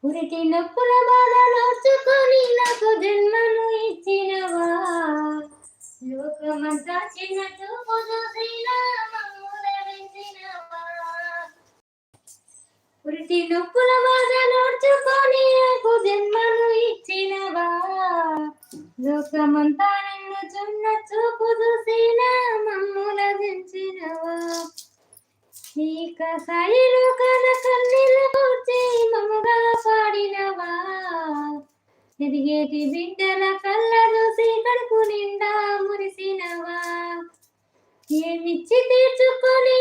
ఉరికి నొప్పుల బాధ నోచుకొని నాకు జన్మను ఇచ్చినవా, లోకమంతా చిన్న చూపు చూసినా మమ్ముల వెంచినవా. ఉరికి నొప్పుల బాధ నోచుకొని నాకు జన్మను ఇచ్చినవా, లోకమంతా నిన్ను చిన్న చూపు చూసినా మమ్ముల వెంచినవా. నీక సాయిలో కథ కన్నీళ్ళు కూర్చి మమ్మగా పాడినవా, ఎదిగేటి బిడ్డల కళ్ళ చూసి కడుపు నిండా మురిసినవా. ఏమిచ్చి తీర్చుకొని